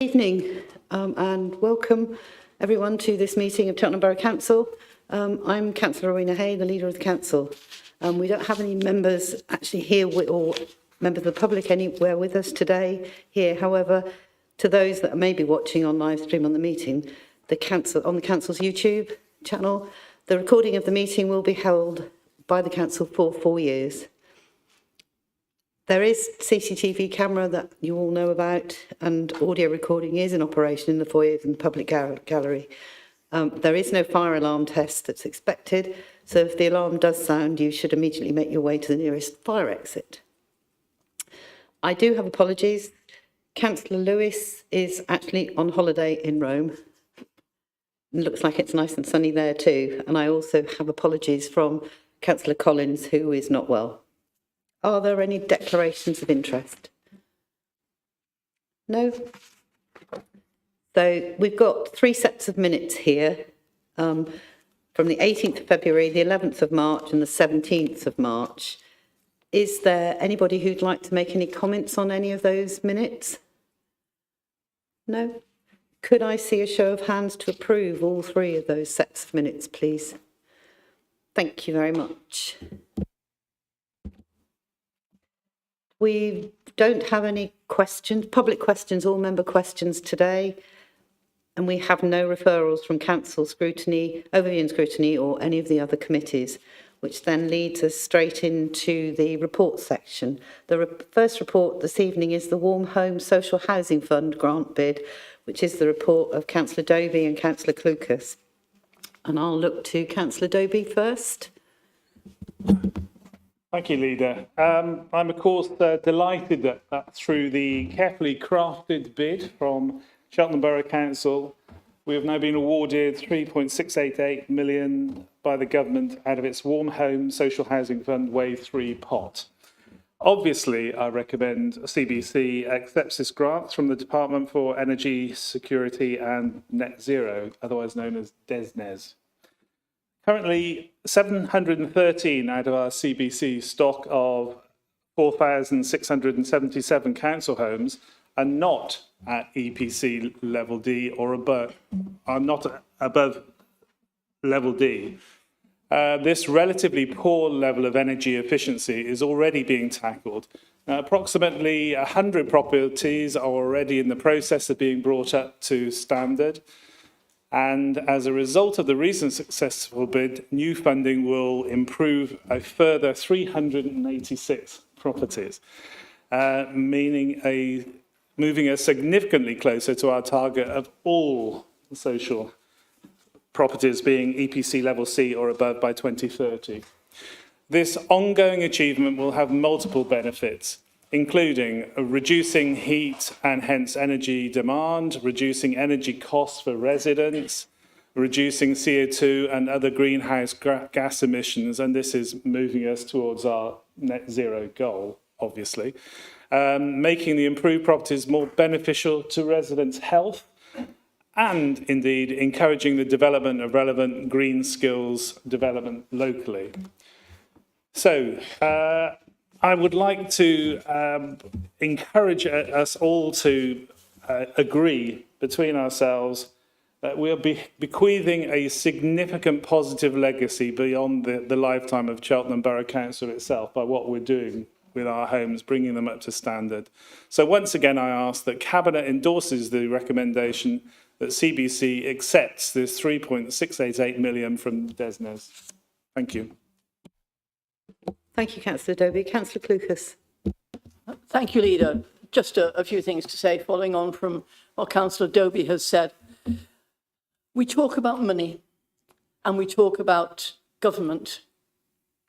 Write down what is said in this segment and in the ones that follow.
Evening and welcome everyone to this meeting of Cheltenham Borough Council. I'm Councillor Rowena Hay, the leader of the council. We don't have any members actually here or members of the public anywhere with us today here. However, to those that may be watching on live stream on the meeting, the council's YouTube channel, the recording of the meeting will be held by the council for 4 years. There is CCTV camera that you all know about, and audio recording is in operation in the foyers and public gallery. There is no fire alarm test that's expected, so if the alarm does sound, you should immediately make your way to the nearest fire exit. I do have apologies. Councillor Lewis is actually on holiday in Rome. It looks like it's nice and sunny there too. And I also have apologies from Councillor Collins, who is not well. Are there any declarations of interest? No? So we've got 3 sets of minutes here from the 18th of February, the 11th of March and the 17th of March. Is there anybody who'd like to make any comments on any of those minutes? No? Could I see a show of hands to approve all 3 of those sets of minutes, please? Thank you very much. We don't have any questions, public questions or member questions today, and we have no referrals from council scrutiny, overview and scrutiny, or any of the other committees, which then leads us straight into the report section. The first report this evening is the Warm Home Social Housing Fund grant bid, which is the report of Councillor Dobie and Councillor Clucas. And I'll look to Councillor Dobie first. Thank you, Leader. I'm, of course, delighted that through the carefully crafted bid from Cheltenham Borough Council, we have now been awarded £3.688 million by the government out of its Warm Home Social Housing Fund Wave 3 pot. Obviously, I recommend CBC accepts this grant from the Department for Energy Security and Net Zero, otherwise known as DESNZ. Currently, 713 out of our CBC stock of 4,677 council homes are not at EPC level D or above, are not above level D. This relatively poor level of energy efficiency is already being tackled. Approximately 100 properties are already in the process of being brought up to standard. And as a result of the recent successful bid, new funding will improve a further 386 properties, moving us significantly closer to our target of all social properties being EPC level C or above by 2030. This ongoing achievement will have multiple benefits, including reducing heat and hence energy demand, reducing energy costs for residents, reducing CO2 and other greenhouse gas emissions, and this is moving us towards our net zero goal, obviously, making the improved properties more beneficial to residents' health, and indeed encouraging the development of relevant green skills development locally. So, I would like to encourage us all to agree between ourselves that we are bequeathing a significant positive legacy beyond the lifetime of Cheltenham Borough Council itself by what we're doing with our homes, bringing them up to standard. So once again, I ask that Cabinet endorses the recommendation that CBC accepts this £3.688 million from DESNZ. Thank you. Thank you, Councillor Dobie. Councillor Clucas. Thank you, Leader. Just a few things to say, following on from what Councillor Dobie has said. We talk about money and we talk about government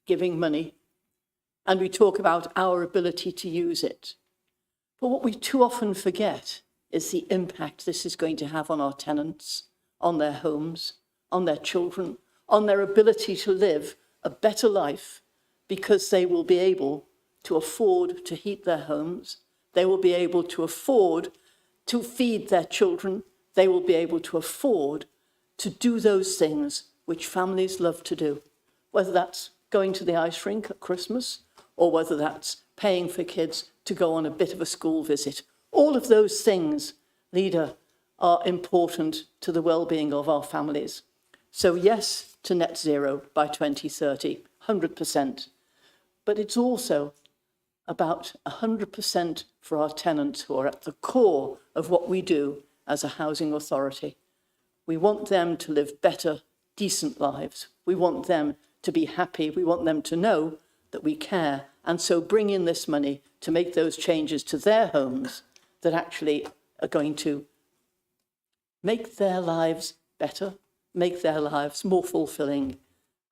giving money and we talk about our ability to use it. But what we too often forget is the impact this is going to have on our tenants, on their homes, on their children, on their ability to live a better life, because they will be able to afford to heat their homes, they will be able to afford to feed their children, they will be able to afford to do those things which families love to do, whether that's going to the ice rink at Christmas or whether that's paying for kids to go on a bit of a school visit. All of those things leader, are important to the well-being of our families. So yes to net zero by 2030, 100%. But it's also about 100% for our tenants who are at the core of what we do as a housing authority. We want them to live better, decent lives. We want them to be happy. We want them to know that we care. And so bring in this money to make those changes to their homes that actually are going to make their lives better, make their lives more fulfilling,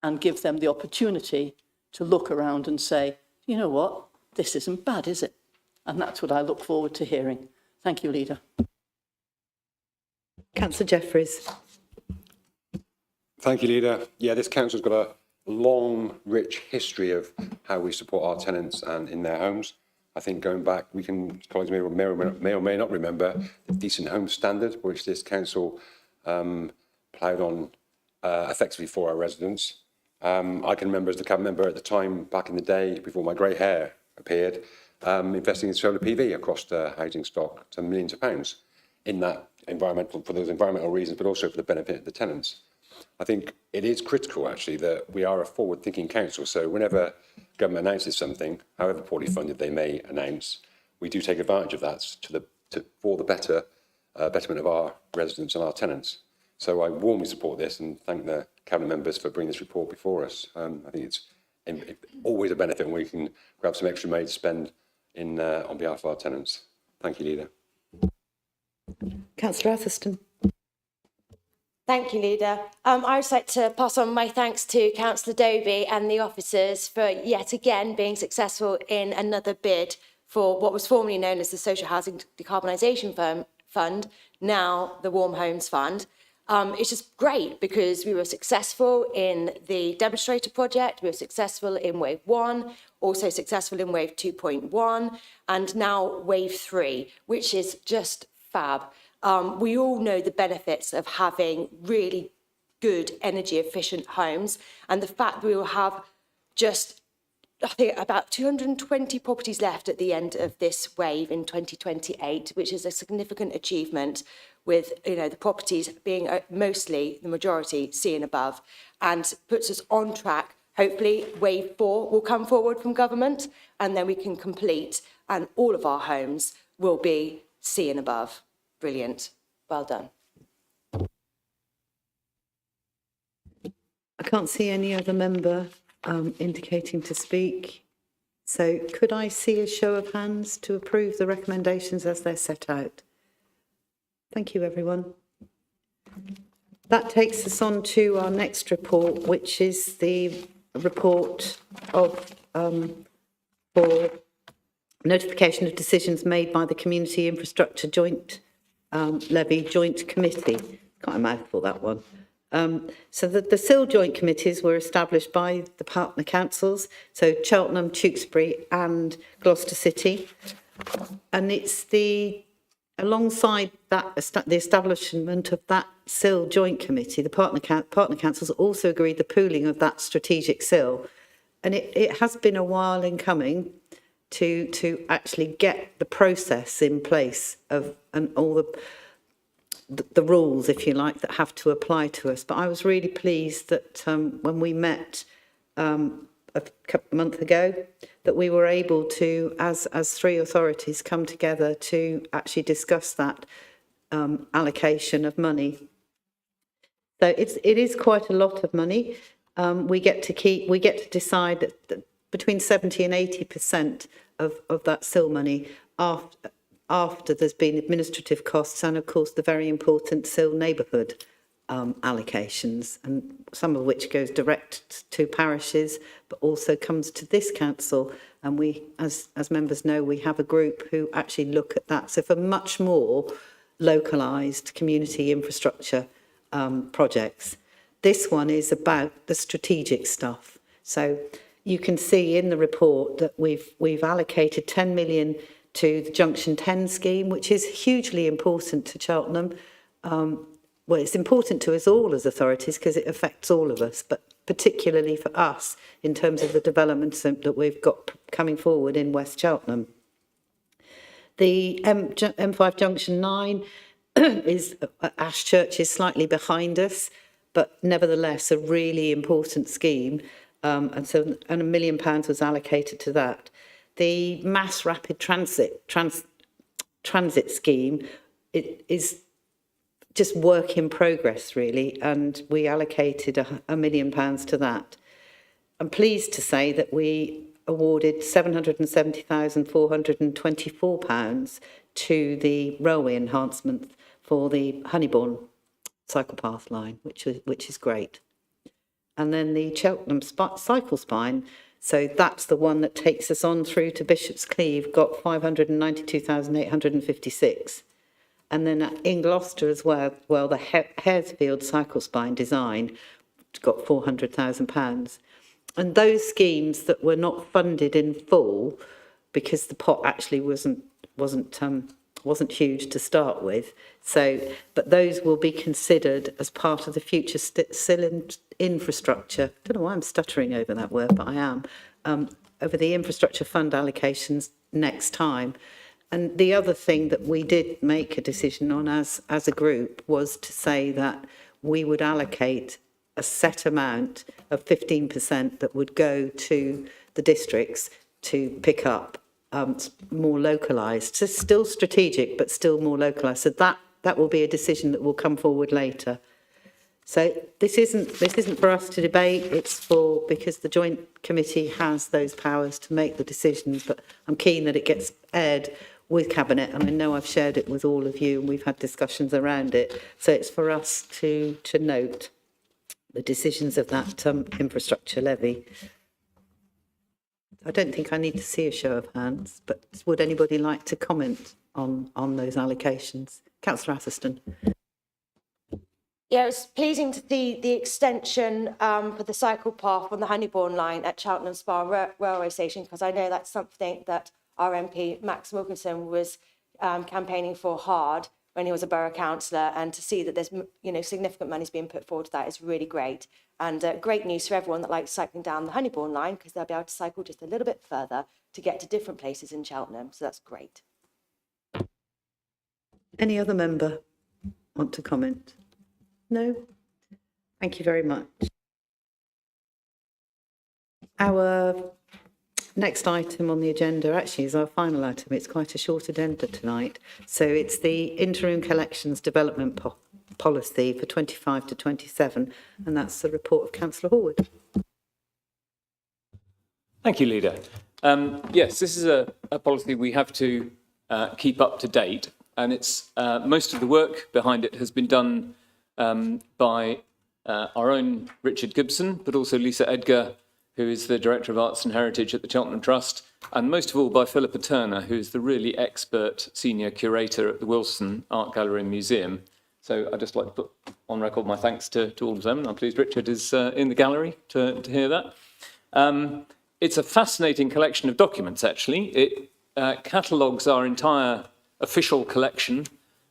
and give them the opportunity to look around and say, you know what, this isn't bad, is it? And that's what I look forward to hearing. Thank you, Leader. Councillor Jeffries. Thank you, Leader. Yeah, this council's got a long, rich history of how we support our tenants and in their homes. I think going back, colleagues may or may not remember the Decent Homes Standard, which this council ploughed on effectively for our residents. I can remember as the cabinet member at the time, back in the day, before my grey hair appeared, investing in solar PV across the housing stock to millions of pounds in that for those environmental reasons, but also for the benefit of the tenants. I think it is critical, actually, that we are a forward-thinking council. So whenever government announces something, however poorly funded they may announce, we do take advantage of that for the betterment of our residents and our tenants. So I warmly support this and thank the cabinet members for bringing this report before us. I think it's always a benefit when we can grab some extra money to spend on behalf of our tenants. Thank you, Leader. Councillor Atherstone. Thank you, Leader. I would like to pass on my thanks to Councillor Dobie and the officers for yet again being successful in another bid for what was formerly known as the Social Housing Decarbonisation Fund, now the Warm Homes Fund. It's just great because we were successful in the demonstrator project, we were successful in wave 1, also successful in wave 2.1, and now wave 3, which is just fab. We all know the benefits of having really good energy efficient homes, and the fact that we will have just, I think, about 220 properties left at the end of this wave in 2028, which is a significant achievement, with the properties being mostly the majority C and above, and puts us on track. Hopefully wave 4 will come forward from government, and then we can complete, and all of our homes will be C and above. Brilliant. Well done. I can't see any other member indicating to speak. So could I see a show of hands to approve the recommendations as they're set out? Thank you, everyone. That takes us on to our next report, which is the report of for notification of decisions made by the Community Infrastructure Joint Levy Joint Committee. Quite a mouthful, that one. So the SIL joint committees were established by the partner councils, so Cheltenham, Tewkesbury and Gloucester City. And it's alongside that, the establishment of that SIL joint committee, the partner councils also agreed the pooling of that strategic SIL. And it has been a while in coming to actually get the process in place of and all the rules, if you like, that have to apply to us. But I was really pleased that when we met a month ago, that we were able to, as three authorities, come together to actually discuss that allocation of money. So it is quite a lot of money. We get to decide that between 70 and 80% of that SIL money after there's been administrative costs and, of course, the very important SIL neighbourhood allocations, and some of which goes direct to parishes, but also comes to this council. And we, as members know, we have a group who actually look at that. So for much more localised community infrastructure projects, this one is about the strategic stuff. So you can see in the report that we've allocated 10 million to the Junction 10 scheme, which is hugely important to Cheltenham. Well, it's important to us all as authorities because it affects all of us, but particularly for us in terms of the developments that we've got coming forward in West Cheltenham. The M5 Junction 9, is Ashchurch is slightly behind us, but nevertheless a really important scheme. And £1 million was allocated to that. The mass rapid transit scheme, it is just work in progress really, and we allocated £1 million to that. I'm pleased to say that we awarded £770,424 to the railway enhancement for the Honeybourne cycle path line, which is great. And then the Cheltenham cycle spine, so that's the one that takes us on through to Bishop's Cleeve, got 592,856. And then in Gloucester as well, the Haresfield cycle spine design got £400,000. And those schemes that were not funded in full, because the pot actually wasn't huge to start with. So, but those will be considered as part of the future infrastructure. I don't know why I'm stuttering over that word, but I am. Over the infrastructure fund allocations next time. And the other thing that we did make a decision on as a group was to say that we would allocate a set amount of 15% that would go to the districts to pick up more localised. So still strategic, but still more localised. So that will be a decision that will come forward later. So this isn't for us to debate. It's because the Joint Committee has those powers to make the decisions. But I'm keen that it gets aired with Cabinet, and I know I've shared it with all of you, and we've had discussions around it. So it's for us to note the decisions of that infrastructure levy. I don't think I need to see a show of hands, but would anybody like to comment on those allocations? Councillor Atherstone. Yeah, it was pleasing to see the extension for the cycle path on the Honeybourne line at Cheltenham Spa Railway Station, because I know that's something that our MP Max Wilkinson was campaigning for hard when he was a borough councillor, and to see that there's significant money's being put forward to that is really great. And great news for everyone that likes cycling down the Honeybourne line, because they'll be able to cycle just a little bit further to get to different places in Cheltenham. So that's great. Any other member want to comment? No? Thank you very much. Our next item on the agenda actually is our final item. It's quite a short agenda tonight. So it's the interim collections development policy for 25 to 27, and that's the report of Councillor Horwood. Thank you, Leader. Yes, this is a policy we have to keep up to date, and it's most of the work behind it has been done by our own Richard Gibson, but also Lisa Edgar, who is the Director of Arts and Heritage at the Cheltenham Trust, and most of all by Philippa Turner, who is the really expert senior curator at the Wilson Art Gallery and Museum. So I'd just like to put on record my thanks to all of them, and I'm pleased Richard is in the gallery to hear that. It's a fascinating collection of documents, actually. It catalogues our entire official collection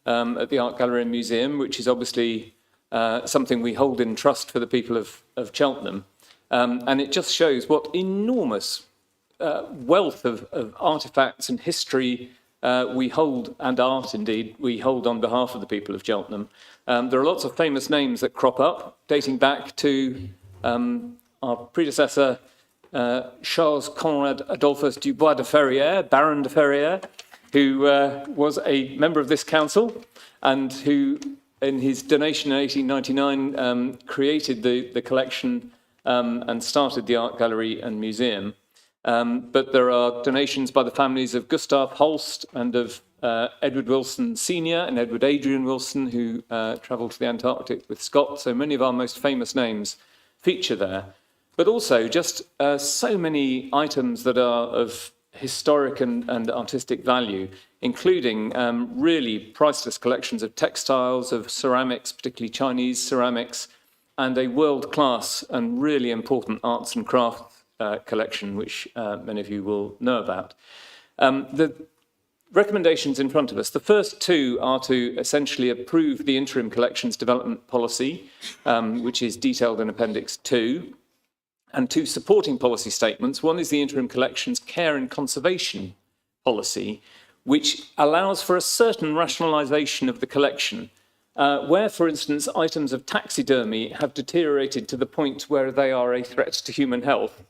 at the Art Gallery and Museum, which is obviously something we hold in trust for the people of Cheltenham. And it just shows what enormous wealth of artefacts and history we hold, and art indeed, we hold on behalf of the people of Cheltenham. There are lots of famous names that crop up, dating back to our predecessor, Charles Conrad Adolphus du Bois de Ferrières, Baron de Ferrières, who was a member of this council and who, in his donation in 1899, created the collection and started the Art Gallery and Museum. But there are donations by the families of Gustav Holst and of Edward Wilson Sr. and Edward Adrian Wilson, who travelled to the Antarctic with Scott. So many of our most famous names feature there. But also just so many items that are of historic and artistic value, including really priceless collections of textiles, of ceramics, particularly Chinese ceramics, and a world-class and really important arts and crafts collection, which many of you will know about. The recommendations in front of us, the first two are to essentially approve the interim collections development policy, which is detailed in Appendix 2, and two supporting policy statements. One is the interim collections care and conservation policy, which allows for a certain rationalisation of the collection, where, for instance, items of taxidermy have deteriorated to the point where they are a threat to human health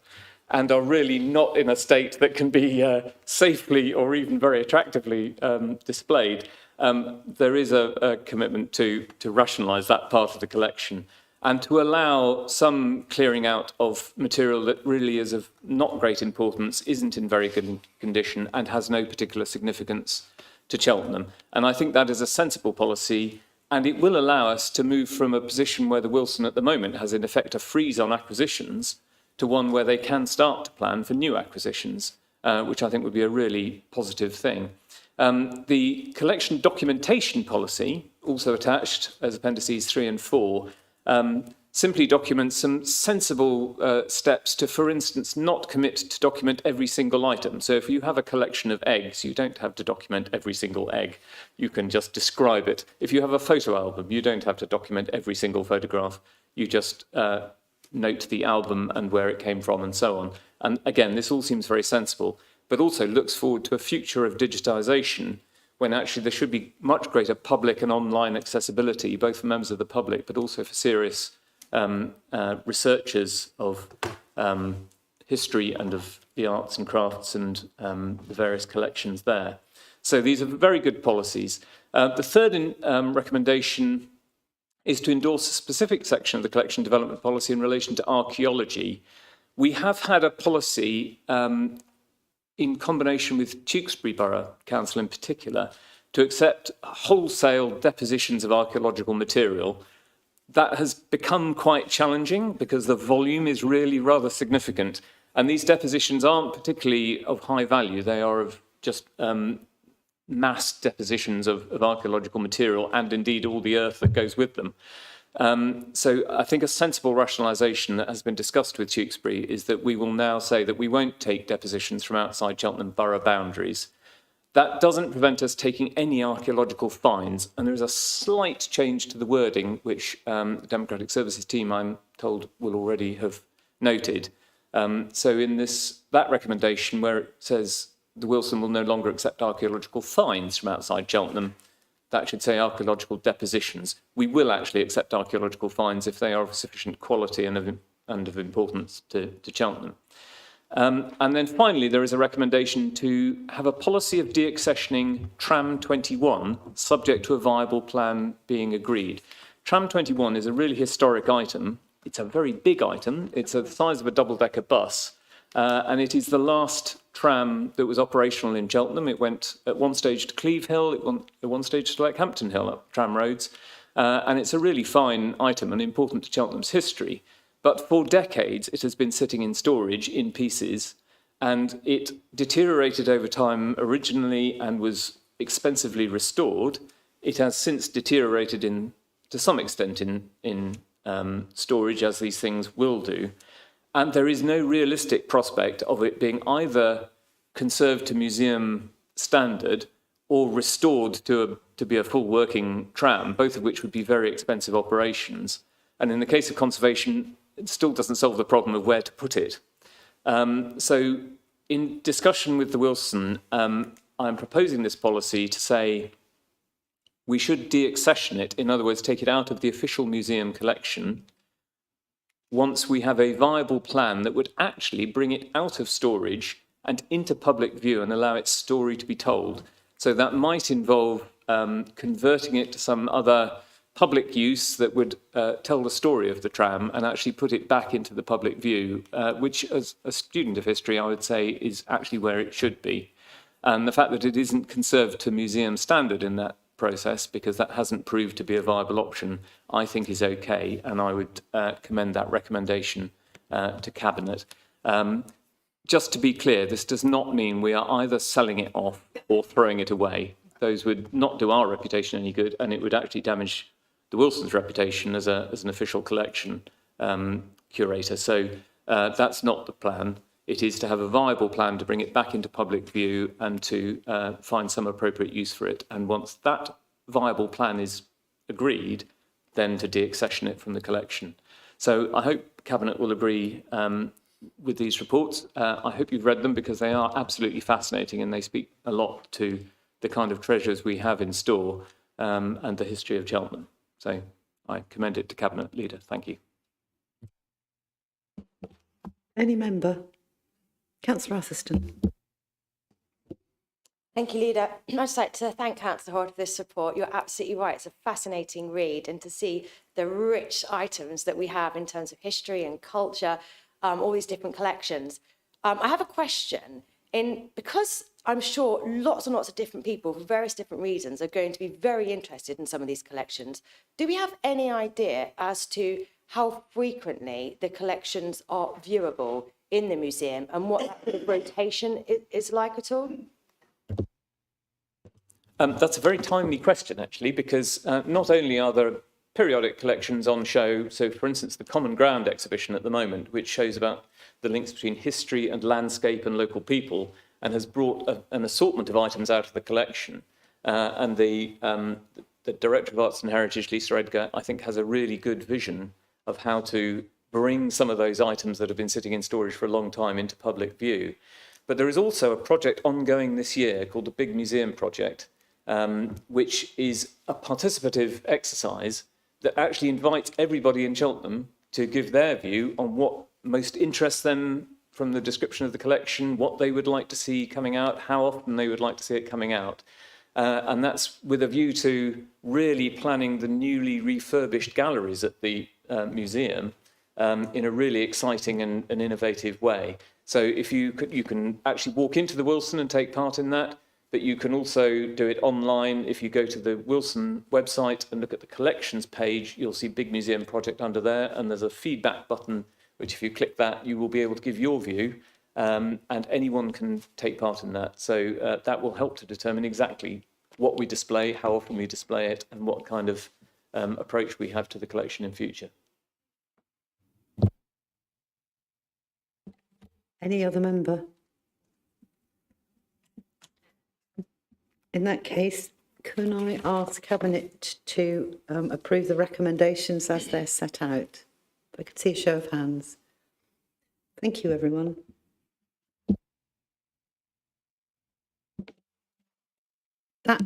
and are really not in a state that can be safely or even very attractively displayed. There is a commitment to rationalise that part of the collection and to allow some clearing out of material that really is of not great importance, isn't in very good condition, and has no particular significance to Cheltenham. And I think that is a sensible policy, and it will allow us to move from a position where the Wilson at the moment has in effect a freeze on acquisitions to one where they can start to plan for new acquisitions, which I think would be a really positive thing. The collection documentation policy, also attached as appendices 3 and 4, simply documents some sensible steps to, for instance, not commit to document every single item. So if you have a collection of eggs, you don't have to document every single egg. You can just describe it. If you have a photo album, you don't have to document every single photograph. You just note the album and where it came from and so on. And again, this all seems very sensible, but also looks forward to a future of digitisation when actually there should be much greater public and online accessibility, both for members of the public, but also for serious researchers of history and of the arts and crafts and the various collections there. So these are very good policies. The third recommendation is to endorse a specific section of the collection development policy in relation to archaeology. We have had a policy in combination with Tewkesbury Borough Council in particular, to accept wholesale depositions of archaeological material. That has become quite challenging because the volume is really rather significant. And these depositions aren't particularly of high value. They are of just mass depositions of archaeological material and indeed all the earth that goes with them. So I think a sensible rationalisation that has been discussed with Tewkesbury is that we will now say that we won't take depositions from outside Cheltenham borough boundaries. That doesn't prevent us taking any archaeological finds, and there is a slight change to the wording, which the Democratic Services team, I'm told, will already have noted. So in that recommendation where it says the Wilson will no longer accept archaeological finds from outside Cheltenham, that should say archaeological depositions. We will actually accept archaeological finds if they are of sufficient quality and of importance to Cheltenham. And then finally, there is a recommendation to have a policy of deaccessioning Tram 21, subject to a viable plan being agreed. Tram 21 is a really historic item. It's a very big item. It's the size of a double-decker bus. And it is the last tram that was operational in Cheltenham. It went at one stage to Cleve Hill, it went at one stage to Hampton Hill up tram roads. And it's a really fine item and important to Cheltenham's history. But for decades, it has been sitting in storage in pieces, and it deteriorated over time originally and was expensively restored. It has since deteriorated to some extent in storage, as these things will do. And there is no realistic prospect of it being either conserved to museum standard or restored to be a full working tram, both of which would be very expensive operations. And in the case of conservation, it still doesn't solve the problem of where to put it. So in discussion with the Wilson, I'm proposing this policy to say we should deaccession it, in other words, take it out of the official museum collection, once we have a viable plan that would actually bring it out of storage and into public view and allow its story to be told. So that might involve converting it to some other public use that would tell the story of the tram and actually put it back into the public view, which as a student of history, I would say is actually where it should be. And the fact that it isn't conserved to museum standard in that process, because that hasn't proved to be a viable option, I think is okay, and I would commend that recommendation to Cabinet. Just to be clear, this does not mean we are either selling it off or throwing it away. Those would not do our reputation any good, and it would actually damage the Wilson's reputation as an official collection curator. So that's not the plan. It is to have a viable plan to bring it back into public view and to find some appropriate use for it. And once that viable plan is agreed, then to deaccession it from the collection. So I hope Cabinet will agree with these reports. I hope you've read them because they are absolutely fascinating and they speak a lot to the kind of treasures we have in store and the history of Cheltenham. So I commend it to Cabinet Leader. Thank you. Any member? Councillor Atherstone. Thank you, Leader. I'd just like to thank Councillor Horde for this report. You're absolutely right. It's a fascinating read, and to see the rich items that we have in terms of history and culture, all these different collections. I have a question. Because I'm sure lots and lots of different people for various different reasons are going to be very interested in some of these collections, do we have any idea as to how frequently the collections are viewable in the museum and what that sort of rotation is like at all? That's a very timely question, actually, because not only are there periodic collections on show, so for instance, the Common Ground exhibition at the moment, which shows about the links between history and landscape and local people, and has brought an assortment of items out of the collection. And the Director of Arts and Heritage, Lisa Edgar, I think has a really good vision of how to bring some of those items that have been sitting in storage for a long time into public view. But there is also a project ongoing this year called the Big Museum Project, which is a participative exercise that actually invites everybody in Cheltenham to give their view on what most interests them from the description of the collection, what they would like to see coming out, how often they would like to see it coming out. And that's with a view to really planning the newly refurbished galleries at the museum in a really exciting and innovative way. So if you can actually walk into the Wilson and take part in that, but you can also do it online. If you go to the Wilson website and look at the collections page, you'll see Big Museum Project under there, and there's a feedback button, which if you click that, you will be able to give your view, and anyone can take part in that. So that will help to determine exactly what we display, how often we display it, and what kind of approach we have to the collection in future. Any other member? In that case, can I ask Cabinet to approve the recommendations as they're set out? If I could see a show of hands. Thank you, everyone. That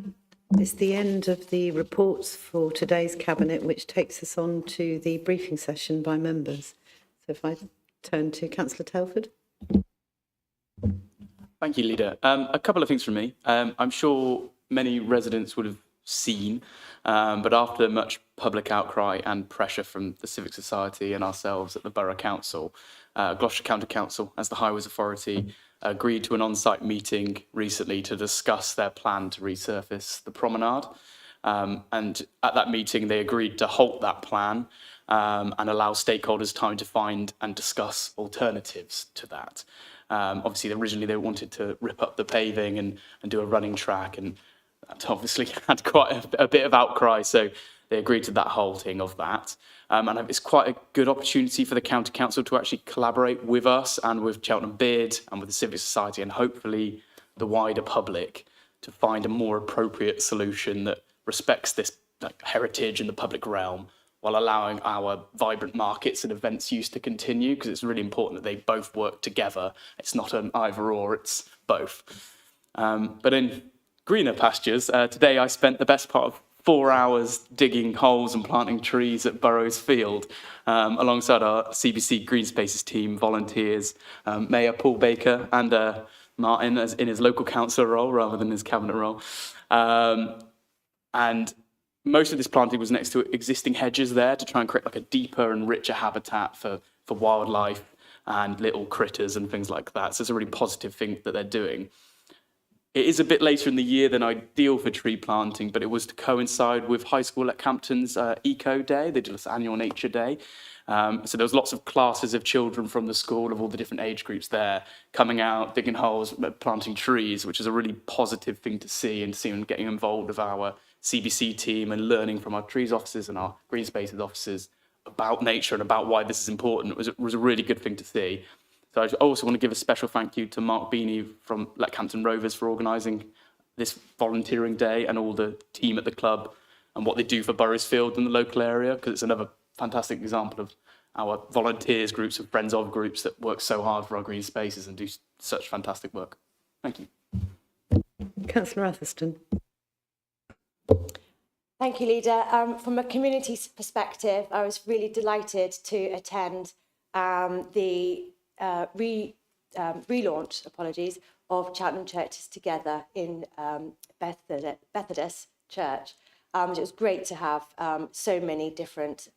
is the end of the reports for today's Cabinet, which takes us on to the briefing session by members. So if I turn to Councillor Telford. Thank you, Leader. A couple of things from me. I'm sure many residents would have seen, but after much public outcry and pressure from the Civic Society and ourselves at the Borough Council, Gloucester County Council, as the Highways Authority, agreed to an on-site meeting recently to discuss their plan to resurface the promenade. And at that meeting, they agreed to halt that plan and allow stakeholders time to find and discuss alternatives to that. Obviously, originally they wanted to rip up the paving and do a running track, and that obviously had quite a bit of outcry, so they agreed to that halting of that. And it's quite a good opportunity for the County Council to actually collaborate with us and with Cheltenham Bid and with the Civic Society and hopefully the wider public to find a more appropriate solution that respects this heritage in the public realm, while allowing our vibrant markets and events use to continue, because it's really important that they both work together. It's not an either or, it's both. But in greener pastures, today I spent the best part of 4 hours digging holes and planting trees at Burrows Field, alongside our CBC Green Spaces team, volunteers, Mayor Paul Baker and Martin as in his local councillor role rather than his cabinet role. And most of this planting was next to existing hedges there to try and create like a deeper and richer habitat for wildlife and little critters and things like that. So it's a really positive thing that they're doing. It is a bit later in the year than ideal for tree planting, but it was to coincide with High School at Campton's Eco Day. They did this annual Nature Day. So there was lots of classes of children from the school of all the different age groups there coming out, digging holes, planting trees, which is a really positive thing to see, and see them getting involved with our CBC team and learning from our trees officers and our green spaces officers about nature and about why this is important. It was a really good thing to see. So I also want to give a special thank you to Mark Beanie from Leckhampton Rovers for organising this volunteering day, and all the team at the club and what they do for Burrows Field and the local area, because it's another fantastic example of our volunteers groups and friends of groups that work so hard for our green spaces and do such fantastic work. Thank you. Councillor Atherstone. Thank you, Leader. From a community perspective, I was really delighted to attend the relaunch, of Cheltenham Churches Together in Methodist Church. It was great to have so many different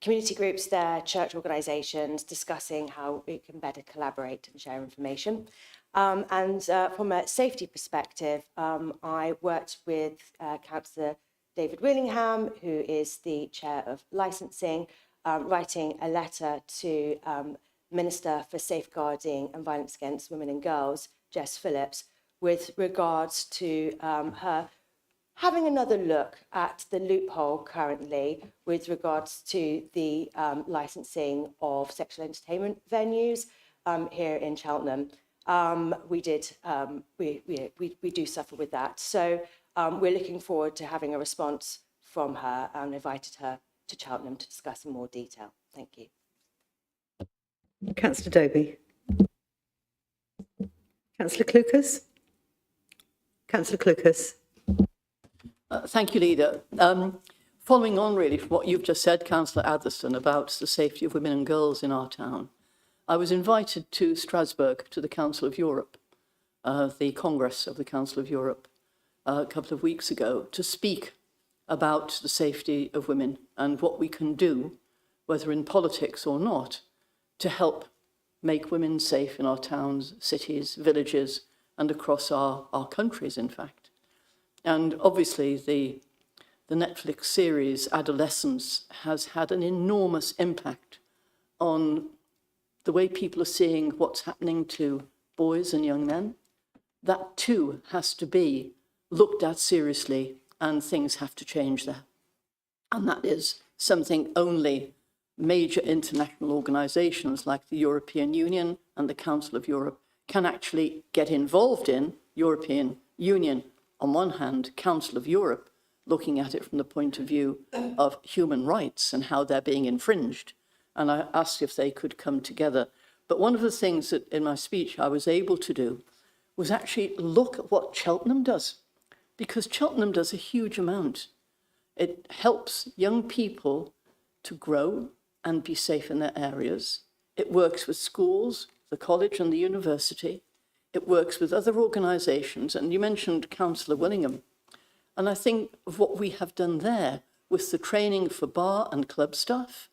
community groups there, church organisations, discussing how we can better collaborate and share information. And from a safety perspective, I worked with Councillor David Willingham, who is the Chair of Licensing, writing a letter to Minister for Safeguarding and Violence Against Women and Girls, Jess Phillips, with regards to her having another look at the loophole currently with regards to the licensing of sexual entertainment venues here in Cheltenham. We do suffer with that. So we're looking forward to having a response from her and invited her to Cheltenham to discuss in more detail. Thank you. Councillor Dobie. Councillor Clucas. Councillor Clucas. Thank you, Leader. Following on really from what you've just said, Councillor Atherstone, about the safety of women and girls in our town, I was invited to Strasbourg to the Council of Europe, the Congress of the Council of Europe, a couple of weeks ago, to speak about the safety of women and what we can do, whether in politics or not, to help make women safe in our towns, cities, villages, and across our countries, in fact. And obviously, the Netflix series Adolescence has had an enormous impact on the way people are seeing what's happening to boys and young men. That too has to be looked at seriously, and things have to change there. And that is something only major international organisations like the European Union and the Council of Europe can actually get involved in. European Union on one hand, Council of Europe looking at it from the point of view of human rights and how they're being infringed. And I asked if they could come together. But one of the things that in my speech I was able to do was actually look at what Cheltenham does, because Cheltenham does a huge amount. It helps young people to grow and be safe in their areas. It works with schools, the college and the university. It works with other organisations, and you mentioned Councillor Willingham. And I think of what we have done there with the training for bar and club staff,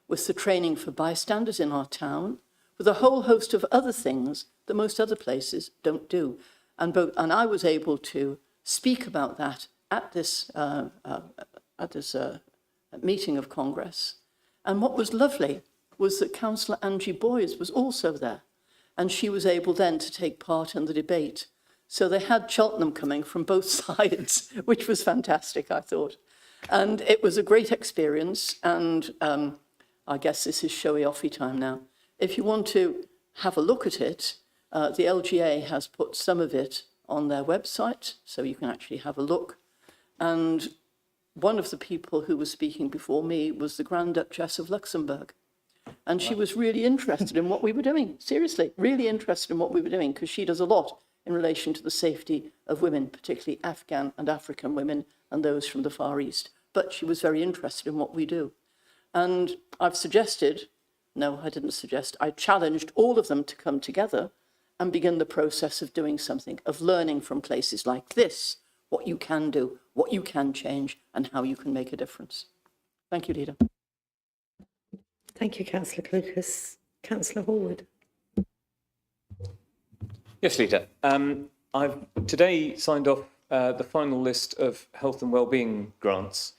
with the training for bystanders in our town, with a whole host of other things that most other places don't do. And I was able to speak about that at this meeting of Congress. And what was lovely was that Councillor Angie Boys was also there. And she was able then to take part in the debate. So they had Cheltenham coming from both sides, which was fantastic, I thought. And it was a great experience. And I guess this is showy-offy time now. If you want to have a look at it, the LGA has put some of it on their website, so you can actually have a look. And one of the people who was speaking before me was the Grand Duchess of Luxembourg. And she was really interested in what we were doing, seriously, really interested in what we were doing, because she does a lot in relation to the safety of women, particularly Afghan and African women and those from the Far East. But she was very interested in what we do. And I've suggested, no, I didn't suggest, I challenged all of them to come together and begin the process of doing something, of learning from places like this, what you can do, what you can change, and how you can make a difference. Thank you, Leader. Thank you, Councillor Clucas. Councillor Hallwood. Yes, Leader. I've today signed off the final list of health and wellbeing grants.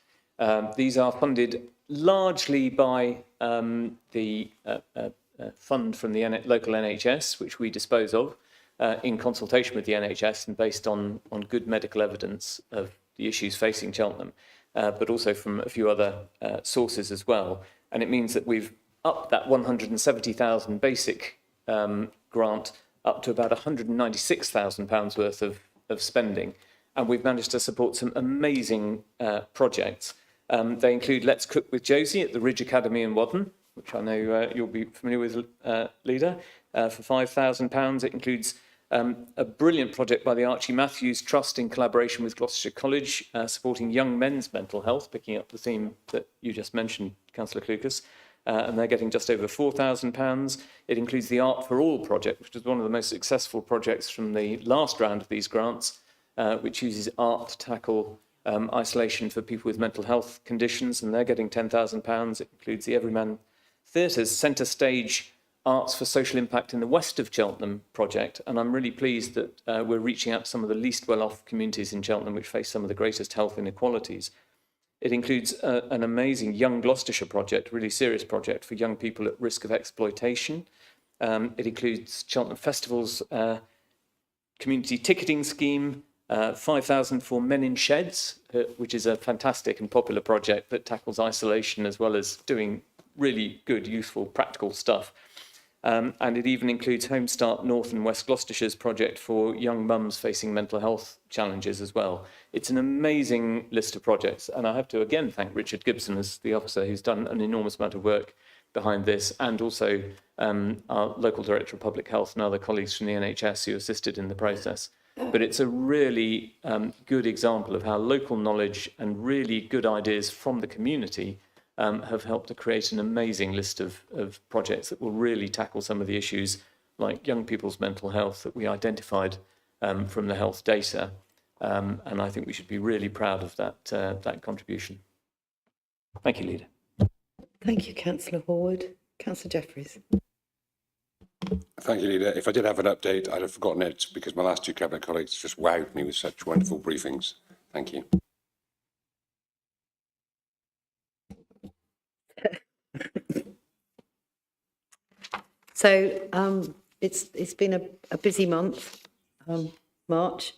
These are funded largely by the fund from the local NHS, which we dispose of in consultation with the NHS and based on good medical evidence of the issues facing Cheltenham, but also from a few other sources as well. And it means that we've upped that 170,000 basic grant up to about £196,000 worth of spending. And we've managed to support some amazing projects. They include Let's Cook with Josie at the Ridge Academy in Wadden, which I know you'll be familiar with, Leader, for £5,000. It includes a brilliant project by the Archie Matthews Trust in collaboration with Gloucestershire College, supporting young men's mental health, picking up the theme that you just mentioned, Councillor Clucas. And they're getting just over £4,000. It includes the Art for All project, which is one of the most successful projects from the last round of these grants, which uses art to tackle isolation for people with mental health conditions, and they're getting £10,000. It includes the Everyman Theatre's Centre Stage Arts for Social Impact in the West of Cheltenham project, and I'm really pleased that we're reaching out to some of the least well-off communities in Cheltenham which face some of the greatest health inequalities. It includes an amazing Young Gloucestershire project, really serious project for young people at risk of exploitation. It includes Cheltenham Festival's community ticketing scheme, 5,000 for Men in Sheds, which is a fantastic and popular project that tackles isolation as well as doing really good, useful, practical stuff. And it even includes Homestart North and West Gloucestershire's project for young mums facing mental health challenges as well. It's an amazing list of projects, and I have to again thank Richard Gibson as the officer who's done an enormous amount of work behind this, and also our local Director of Public Health and other colleagues from the NHS who assisted in the process. But it's a really good example of how local knowledge and really good ideas from the community have helped to create an amazing list of projects that will really tackle some of the issues like young people's mental health that we identified from the health data. And I think we should be really proud of that contribution. Thank you, Leader. Thank you, Councillor Horwood. Councillor Jeffries. Thank you, Leader. If I did have an update, I'd have forgotten it because my last two Cabinet colleagues just wowed me with such wonderful briefings. Thank you. So it's been a busy month, March.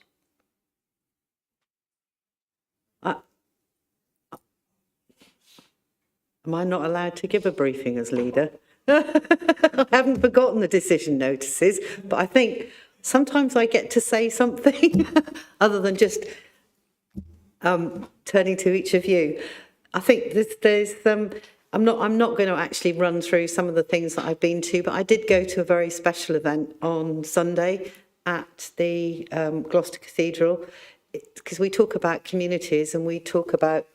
Am I not allowed to give a briefing as leader? I haven't forgotten the decision notices, but I think sometimes I get to say something other than just turning to each of you. I think there's I'm not going to actually run through some of the things that I've been to, but I did go to a very special event on Sunday at the Gloucester Cathedral, because we talk about communities and we talk about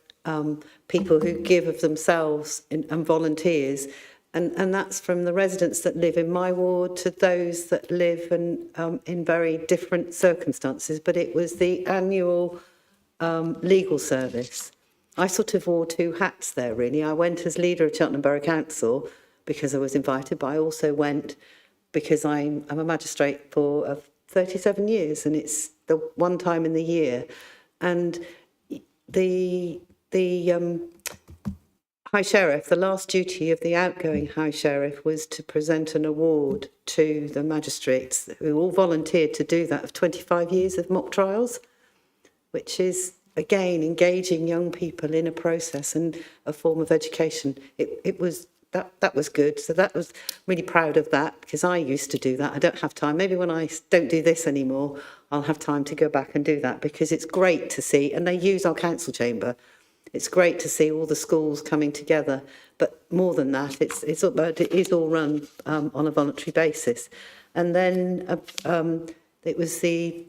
people who give of themselves and volunteers. And that's from the residents that live in my ward to those that live in very different circumstances. But it was the annual legal service. I sort of wore two hats there, really. I went as leader of Cheltenham Borough Council because I was invited, but I also went because I'm a magistrate for 37 years, and it's the one time in the year. And the High Sheriff, the last duty of the outgoing High Sheriff was to present an award to the magistrates who all volunteered to do that, of 25 years of mock trials, which is, again, engaging young people in a process and a form of education. It was that was good. So that was really proud of that, because I used to do that. I don't have time. Maybe when I don't do this anymore, I'll have time to go back and do that, because it's great to see, and they use our council chamber. It's great to see all the schools coming together, but more than that, it is all run on a voluntary basis. And then it was the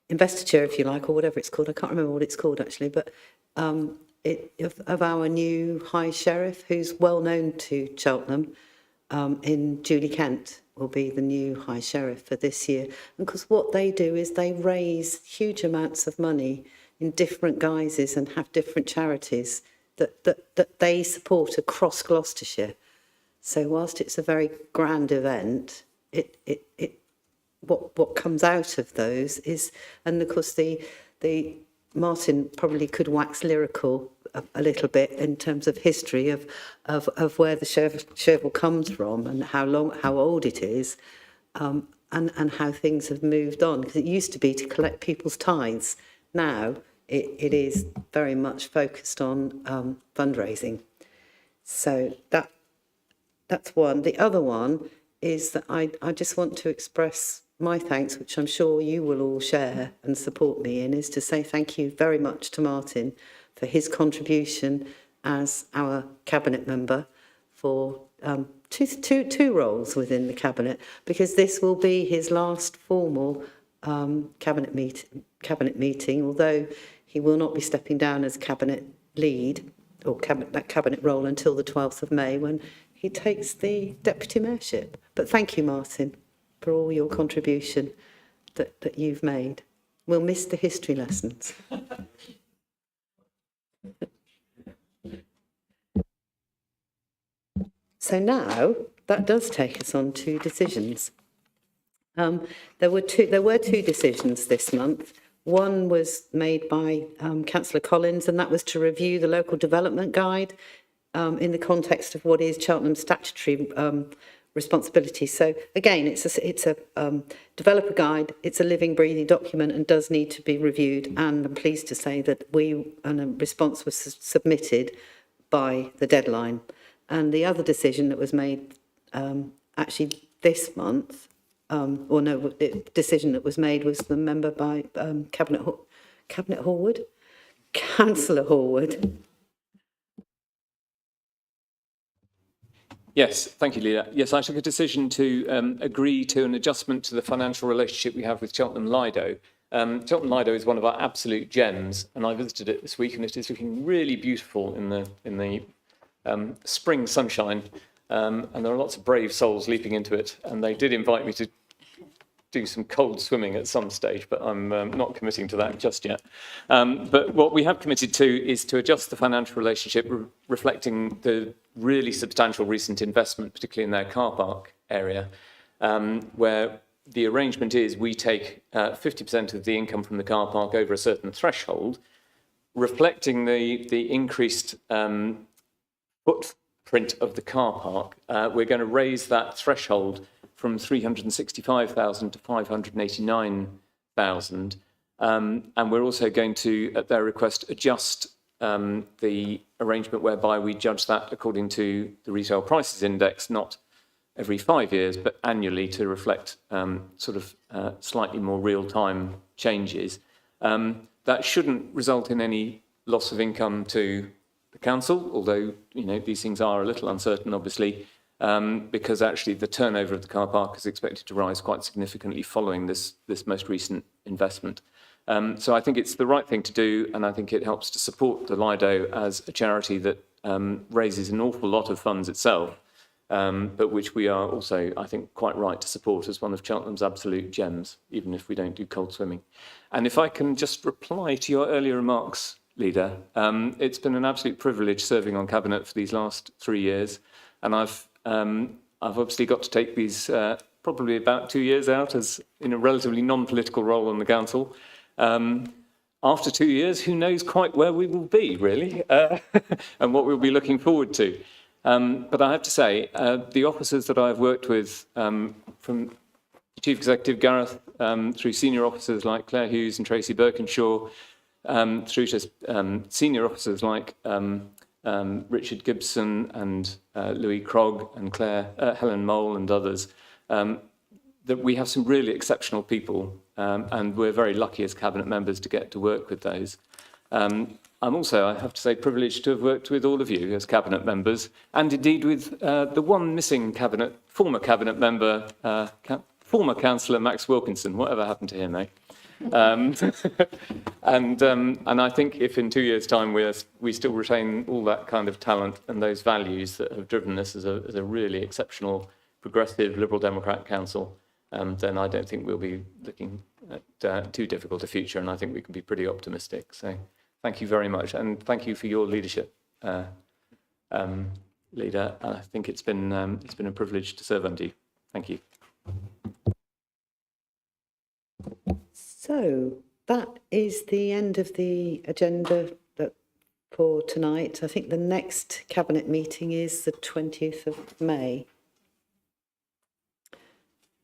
investiture, if you like, or whatever it's called. I can't remember what it's called actually, but of our new High Sheriff, who's well known to Cheltenham, in Julie Kent will be the new High Sheriff for this year. And because what they do is they raise huge amounts of money in different guises and have different charities that they support across Gloucestershire. So whilst it's a very grand event, what comes out of those is, and of course the Martin probably could wax lyrical a little bit in terms of history of where the Chervil comes from and how old it is, and how things have moved on, because it used to be to collect people's tithes. Now it is very much focused on fundraising. So that's one. The other one is that I just want to express my thanks, which I'm sure you will all share and support me in, is to say thank you very much to Martin for his contribution as our cabinet member for two roles within the cabinet, because this will be his last formal cabinet meeting, although he will not be stepping down as cabinet lead or that cabinet role until the 12th of May, when he takes the deputy mayorship. But thank you, Martin, for all your contribution that you've made. We'll miss the history lessons. So now that does take us on to decisions. There were two decisions this month. One was made by Councillor Collins, and that was to review the local development guide in the context of what is Cheltenham's statutory responsibility. So again, it's a developer guide. It's a living, breathing document and does need to be reviewed. And I'm pleased to say that a response was submitted by the deadline. And the other decision that was made actually this month, the decision that was made was the member by Cabinet Hallwood, Councillor Hallwood. Yes, thank you, Leader. Yes, I took a decision to agree to an adjustment to the financial relationship we have with Cheltenham Lido. Cheltenham Lido is one of our absolute gems, and I visited it this week, and it is looking really beautiful in the spring sunshine, and there are lots of brave souls leaping into it, and they did invite me to do some cold swimming at some stage, but I'm not committing to that just yet. But what we have committed to is to adjust the financial relationship, reflecting the really substantial recent investment, particularly in their car park area, where the arrangement is we take 50% of the income from the car park over a certain threshold, reflecting the increased footprint of the car park. We're going to raise that threshold from 365,000 to 589,000. And we're also going to, at their request, adjust the arrangement whereby we judge that according to the retail prices index, not every 5 years, but annually, to reflect slightly more real-time changes. That shouldn't result in any loss of income to the council, although these things are a little uncertain, obviously, because actually the turnover of the car park is expected to rise quite significantly following this most recent investment. So I think it's the right thing to do, and I think it helps to support the Lido as a charity that raises an awful lot of funds itself, but which we are also, I think, quite right to support as one of Cheltenham's absolute gems, even if we don't do cold swimming. And if I can just reply to your earlier remarks, Leader, it's been an absolute privilege serving on Cabinet for these last 3 years, and I've obviously got to take these probably about 2 years out as in a relatively non-political role on the council. After 2 years, who knows quite where we will be, really, and what we'll be looking forward to. But I have to say, the officers that I've worked with, from Chief Executive Gareth, through senior officers like Claire Hughes and Tracy Birkinshaw, through to senior officers like Richard Gibson and Louis Krog and Helen Mole and others, that we have some really exceptional people, and we're very lucky as Cabinet members to get to work with those. I'm also, I have to say, privileged to have worked with all of you as Cabinet members, and indeed with the one missing former Cabinet member, former Councillor Max Wilkinson. Whatever happened to him, eh? And I think if in 2 years' time we still retain all that kind of talent and those values that have driven us as a really exceptional, progressive, Liberal Democrat council, then I don't think we'll be looking at too difficult a future, and I think we can be pretty optimistic. So thank you very much, and thank you for your leadership, Leader. I think it's been a privilege to serve under you. Thank you. So that is the end of the agenda for tonight. I think the next Cabinet meeting is the 20th of May.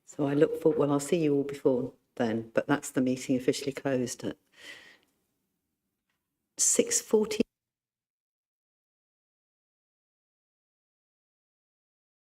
So I look forward, well, I'll see you all before then, but that's the meeting officially closed at 6:40.